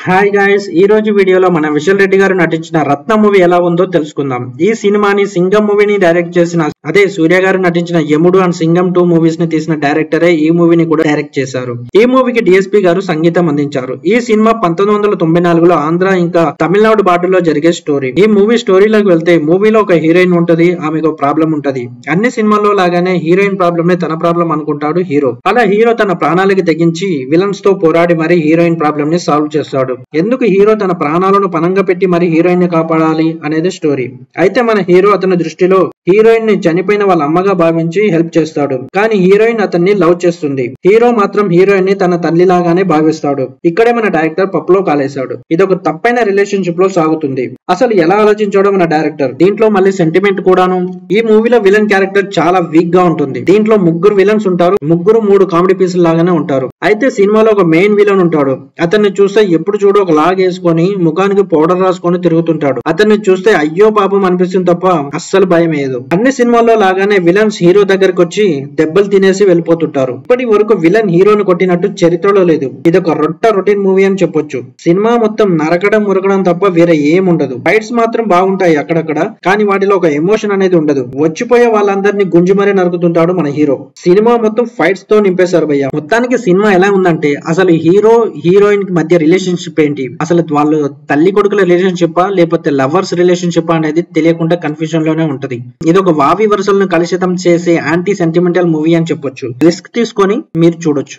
Hi guys, ఈ రోజు వీడియోలో మన విశాల్ రెడ్డి గారు నటించిన రత్న మూవీ ఎలా ఉందో తెలుసుకుందాం. ఈ సినిమాని సింగం మూవీని డైరెక్ట్ చేసిన అదే సూర్య గారు నటించిన యముడు అండ్ సింగం 2 మూవీస్ ని తీసిన డైరెక్టరే ఈ మూవీని కూడా డైరెక్ట్ చేశారు. ఈ మూవీకి డిఎస్పీ గారు సంగీతం అందించారు. ఈ సినిమా 1994లో ఆంధ్ర ఇంకా తమిళనాడు బార్డర్లో జరిగే స్టోరీ. ఈ మూవీ స్టోరీలోకి వెళ్తే మూవీలో ఒక హీరోయిన్ ఉంటది, ఆమెకు ప్రాబ్లం ఉంటది. అన్ని సినిమాల్లో లాగానే హీరోయిన్ ప్రాబ్లమ్ నే తన ప్రాబ్లం అనుకుంటాడు హీరో. అలా హీరో తన ప్రాణాలకి తెగించి విలన్స్ తో పోరాడి మరి హీరోయిన్ ప్రాబ్లమ్ ని సాల్వ్ చేస్తాడు. ఎందుకు హీరో తన ప్రాణాలను పనంగా పెట్టి మరి హీరోయిన్ ని కాపాడాలి అనేది స్టోరీ. అయితే మన హీరో అతని దృష్టిలో హీరోయిన్ ని చనిపోయిన వాళ్ళ అమ్మగా భావించి హెల్ప్ చేస్తాడు. కానీ హీరోయిన్ అతన్ని లవ్ చేస్తుంది. హీరో మాత్రం హీరోయిన్ ని తన తల్లిలాగానే భావిస్తాడు. ఇక్కడే మన డైరెక్టర్ పప్పులో కాలేశాడు. ఇదొక తప్పైన రిలేషన్షిప్ లో సాగుతుంది. అసలు ఎలా ఆలోచించాడో మన డైరెక్టర్. దీంట్లో మళ్ళీ సెంటిమెంట్ కూడాను. ఈ మూవీలో విలన్ క్యారెక్టర్ చాలా వీక్ గా ఉంటుంది. దీంట్లో ముగ్గురు విలన్స్ ఉంటారు. ముగ్గురు 3 కామెడీ పీసులు లాగానే ఉంటారు. అయితే సినిమాలో ఒక మెయిన్ విలన్ ఉంటాడు. అతన్ని చూస్తే ఎప్పుడు చూడు ఒక లాగ్ వేసుకొని ముఖానికి పౌడర్ రాసుకొని తిరుగుతుంటాడు. అతన్ని చూస్తే అయ్యో పాపం అనిపిస్తుంది తప్ప అస్సలు భయం వేయదు. అన్ని సినిమాల్లో లాగానే విలన్స్ హీరో దగ్గరకు వచ్చి దెబ్బలు తినేసి వెళ్ళిపోతుంటారు. ఇప్పటి వరకు విలన్ హీరోని కొట్టినట్టు చరిత్రలో లేదు. ఇదొక రొటీన్ మూవీ అని చెప్పొచ్చు. సినిమా మొత్తం నరకడం మురకడం తప్ప వేరే ఏముండదు. ఫైట్స్ మాత్రం బాగుంటాయి అక్కడక్కడ, కానీ వాటిలో ఒక ఎమోషన్ అనేది ఉండదు. వచ్చిపోయే వాళ్ళందరినీ గుంజి మరీ నరుకుతుంటాడు మన హీరో. సినిమా మొత్తం ఫైట్స్ తో నింపేశారు భయ్య. మొత్తానికి సినిమా ఎలా ఉందంటే అసలు హీరో హీరోయిన్ మధ్య రిలేషన్షిప్ ఏంటి, అసలు వాళ్ళు తల్లి కొడుకుల రిలేషన్షిప్ లేకపోతే లవర్స్ రిలేషన్షిప్ అనేది తెలియకుండా కన్ఫ్యూజన్ లోనే ఉంటది. ఇది ఒక వావి వరుసలను కలుషితం చేసే యాంటీ సెంటిమెంటల్ మూవీ అని చెప్పొచ్చు. రిస్క్ తీసుకొని మీరు చూడొచ్చు.